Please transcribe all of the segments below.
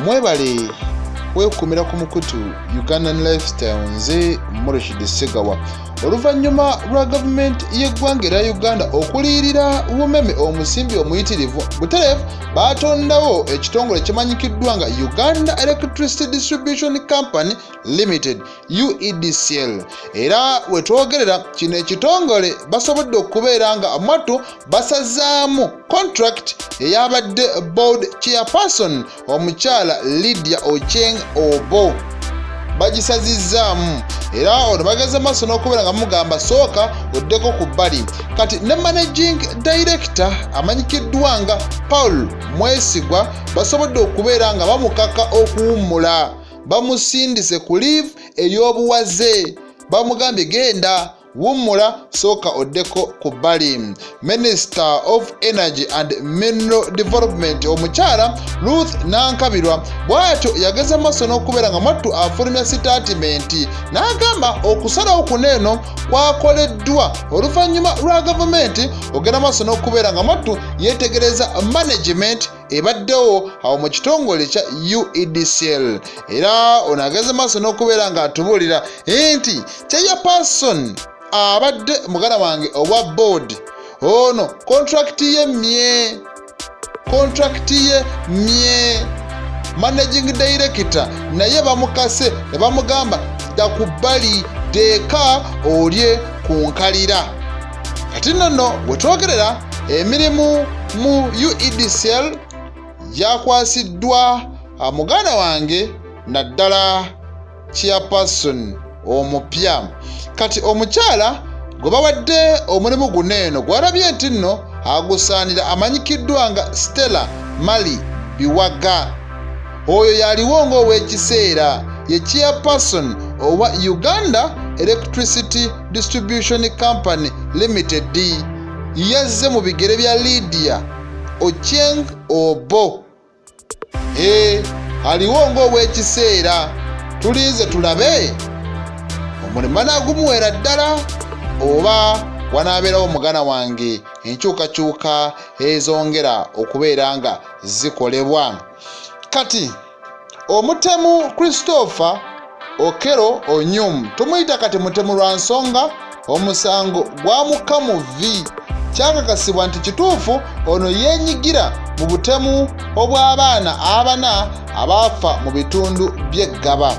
mwebale wekumira ku mukutu Ugandan Lifestyle nze Murashid Segawa. Oluvannyuma lwa gavumenti y'eggwanga erya Uganda okuliyirira Bumeme omusimbi omuyitirivu Butereevu baatondawo ekitongole kimanyikiddwa nga Uganda Electricity Distribution Company Limited UEDCL. Era wetwogerera kino ekitongole basobodde okubeera nga mwattu basazaamu contract eyabadde board chairperson omukyala Lydia Ochieng Obo bagisazizaamu. Era ono bageze maaso n'okubeera nga mugamba sooka oddeko ku bbali. Kati ne managing director amanyikiddwa nga Paul Mwesigwa basobodde okubeera nga bamukaka okuwummula, bamusindise ku leave ey'obuwaze, bamugambye genda wummula sooka oddeko ku bbali. Minister of Energy and Mineral Development omukyala Ruth Nankabirwa bw'atyo yageza maaso n'okubeera nga mwattu afulumya sitatimenti n'agamba okusalawo kuno eno kwakoleddwa oluvannyuma lwa gavumenti ogenda maaso n'okubeera nga mwattu yeetegereza management ebaddewo awo mu kitongole kya UEDCL. Era ono ageze maaso n'okubeera nga atubuulira nti chairperson abadde muganda wange owa board ono contract ye mye managing director naye bamukase ne bamugamba dda ku bbali deeka olye ku nkalira. Kati nno bwetwogerera emirimu mu UEDCL gyakwasiddwa muganda wange naddala chairperson omupya. Kati omukyala gwe bawadde omulimu guno eno gwalabye nti nno agusaanira amanyikiddwa nga Stella Mali Biwaga. Oyo yaliwo ng'ow'ekiseera ye chairperson owa Uganda Electricity Distribution Company Limited. Yazze mu bigere bya Lydia Ochieng Obo. Aliwo ng'ow'ekiseera, tulinze tulabe omulimu banaagumuweera ddala oba wanaabeerawo muganda wange enkyukakyuka ezongera okubeera nga zikolebwa. Kati omutemu Christopher Okero Onyum tumuyita kati mutemu lwa nsonga omusango gwamukka mu V. Kyakakasibwa nti kituufu ono yeenyigira mu butemu obw'abaana abana abaafa mu bitundu by'eggaba.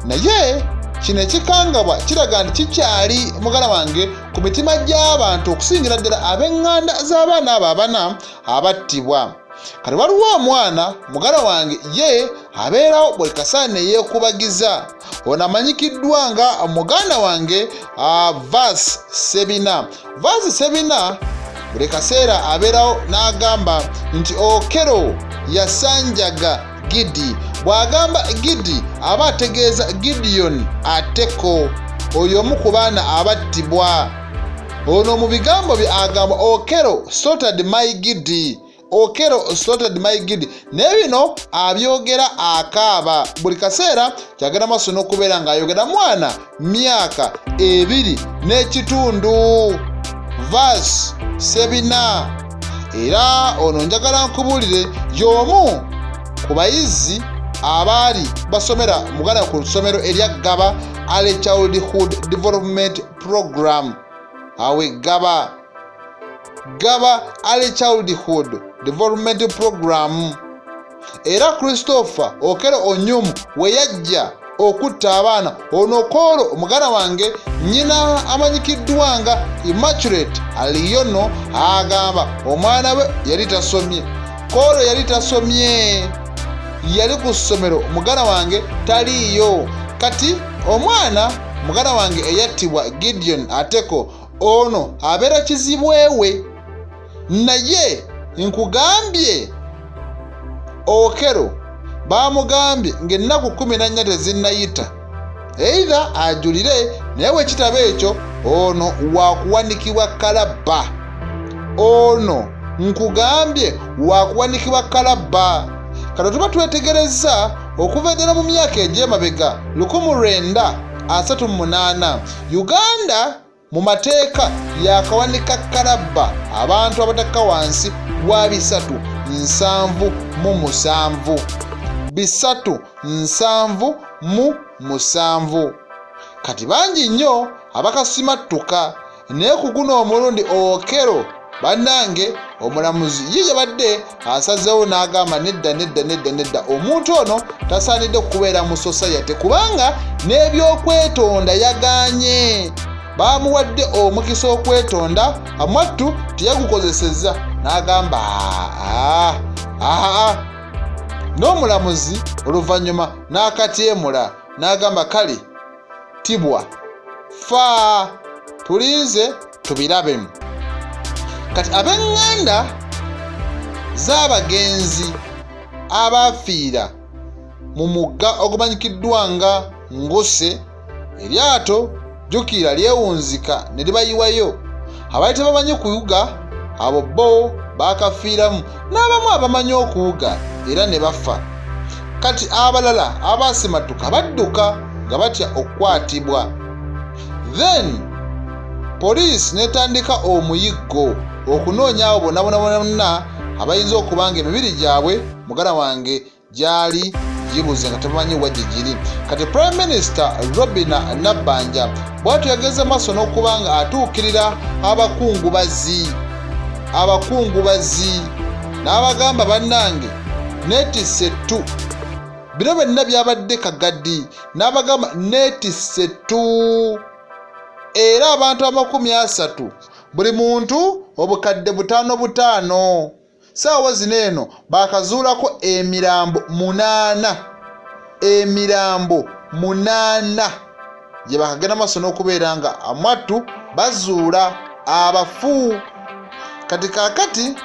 Naye kino ekikangabwa kiraga nti kikyali muganda wange ku mitima gy'abantu okusingira ddala ab'eŋŋanda z'abaana abo abana abattibwa. Kati waliwo omwana muganda wange ye abeerawo buli kasaana yeekubagiza. Ono amanyikiddwa nga muganda wange Vas Sebina. Vas Sebina buli kaseera abeerawo n'agamba nti Okero yasanjaga Gidi. Bw'agamba Gidi aba ategeeza Gideon Ateko, oyo omu ku baana abattibwa. Ono mu bigambo bye agamba Okero slaughtered my Gidi. Okero slaughtered my Gidi. Naye bino abyogera akaaba. Buli kaseera kyagenda maaso n'okubeera ng'ayogera mwana myaka 2 n'ekitundu. Vas Sebina. Era ono njagala nkubuulire y'omu ku bayizi abaali basomera muganda ku ssomero erya Gaba Early Childhood Development Program. Awe Gaba Early Childhood Development Program. Era Christopher Okero Onyum we yajja okutta abaana ono Kolo muganda wange nnyina amanyikiddwa nga Immaculate Aliyono agamba omwana we yali tasomye. Kolo yali tasomye, yali ku ssomero muganda wange taliiyo. Kati omwana muganda wange eyattibwa Gideon Ateko ono abeera kizibwewe. Naye nkugambye Okero baamugambye ng'ennaku 14 tezinnayita either ajulire, naye wekitabo ekyo ono waakuwanikibwa kalabba. Ono nkugambye waakuwanikibwa kalabba. Kati tuba twetegereza okuva ddala mu myaka egy'emabega 1938 Uganda mu mateeka yakawanika kalabba abantu abatakka wansi wa 377. 377. Kati bangi nnyo abakasimattuka naye ku guno omulundi Okello bannange omulamuzi ye yabadde asazeewo n'agamba nedda omuntu ono tasaanidde kubeera mu society kubanga n'ebyokwetonda yagaanye. Baamuwadde omukisa okwetonda amwattu teyagukozesezza n'agamba n'omulamuzi oluvannyuma n'akatyemula n'agamba kale tibwa fa tulinze tubirabemu. Kati ab'eŋŋanda z'abagenzi abaafiira mu mugga ogumanyikiddwa nga Ngose, eryato jjukira lyewunzika ne libayiwayo. Abaali tebamanyi kuwuga abo bo baakafiiramu n'abamu abamanyi okuwuga era ne bafa. Kati abalala abaasimattuka badduka nga batya okukwatibwa. Then poliisi n'etandika omuyiggo okunoonya abo bonna abayinza okuba nga emibiri gyabwe muganda wange gyali gibuze nga tebamanyi wa gye giri. Kati Prime Minister Robin Nabbanja bw'atyo yageze maaso n'okuba nga atuukirira abakungubazi n'abagamba bannange neetisettu. Bino byonna byabadde Kagadi n'abagamba neetisettu. Era abantu 30 buli muntu obukadde 5 saawa zino eno baakazuulako emirambo 8 gye bakagenda maaso n'okubeera nga amwattu bazuula abafu. Kati kaakati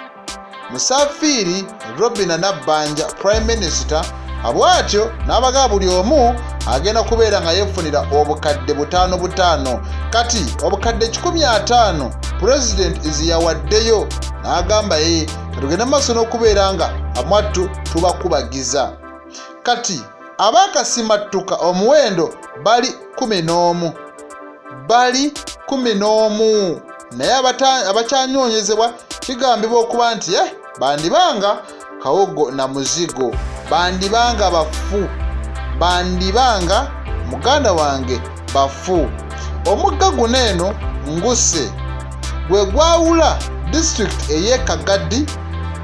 Musafiri Robin Nabbanja Prime Minister abwatyo n'abagaba buli omu agenda kubeera nga yeefunira obukadde 5. Kati obukadde 50 President yawaddeyo n'agamba ye tugenda maaso n'okubeera nga amwattu tubakubagiza. Kati abaakasimattuka omuwendo bali 11 naye abakyanoonyezebwa kigambibwa okuba nti bandibanga kawogo na muzigo, bandibanga bafu, bandibanga muganda wange bafu. Omugga guno eno Nguse gwe gwawula district ey'e Kagadi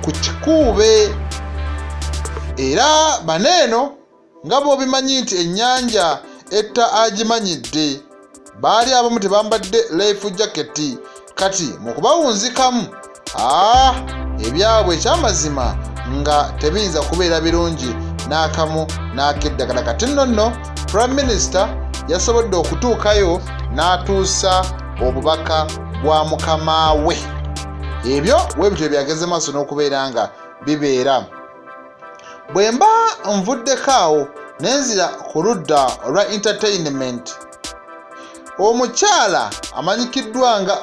ku Kikuube. Era baneeno nga bw'obimanyi nti ennyanja etta agimanyidde, baali abamu tebambadde life jacket. Kati mu kubawunzikamu ebyabwe ekyamazima nga tebiyinza kubeera birungi n'akamu n'akeddagala. Kati nno Prime Minister yasobodde okutuukayo n'atuusa obubaka bwa mukama we. Ebyo webityo byageze maaso n'okubeera nga bibeera. Bwe mba nvuddeko awo nenzira ku ludda olwa entertainment, omukyala amanyikiddwa nga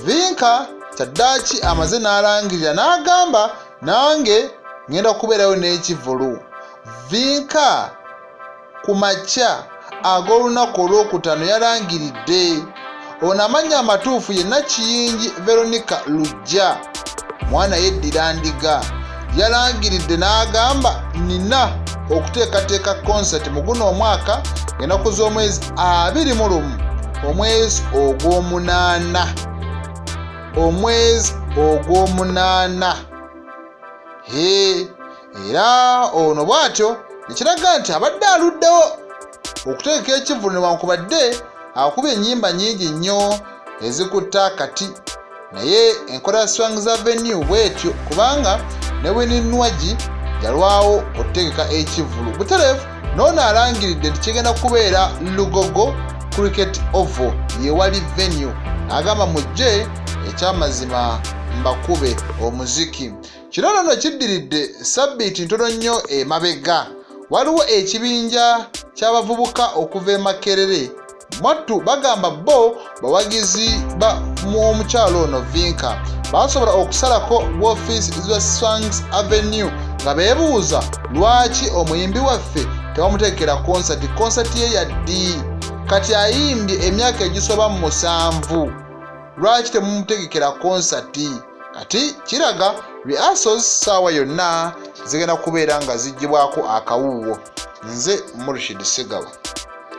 Vinka kyaddaaki amaze n'alangirira n'agamba nange ngenda kubeerayo n'ekivulu. Vinka ku makya ag'olunaku olwokutaano yalangiridde. Ono amannya amatuufu ye Nakiyingi Veronica Lujja, mwana yeddira ndiga. Yalangiridde n'agamba nina okuteekateeka concert mu guno omwaka ennaku z'omwezi 21 omwezi ogw'omunaana. Era ono bw'atyo nekiraga nti abadde aluddewo okuteeka ekivulu newankubadde akuba ennyimba nnyingi nnyo ezikutta kati, naye enkola ya Swangs Avenue bw'etyo kubanga ne Winnie yalwawo okutegeka ekivulu. Butereevu n'ono alangiridde nti kigenda kubeera Lugogo Cricket Oval yewali venue, agamba mujje ekyamazima mbakube omuziki. Kino nno kiddiridde sabbiiti ntono nnyo emabega. Waliwo ekibinja ky'abavubuka okuva e Makerere. Mwattu bagamba bo bawagizi omukyalo ono Vinka basobola okusalako woofiisi za Swangs Avenue nga beebuuza lwaki omuyimbi waffe tebamuteekera konsati ye yaddi kati ayimbye emyaka egisoba mu 7, lwaki temumutegekera konsati? Kati kiraga rehearsals saawa yonna zigenda kubeera nga ziggyibwako akawuuwo. Nze Murshid Segawa.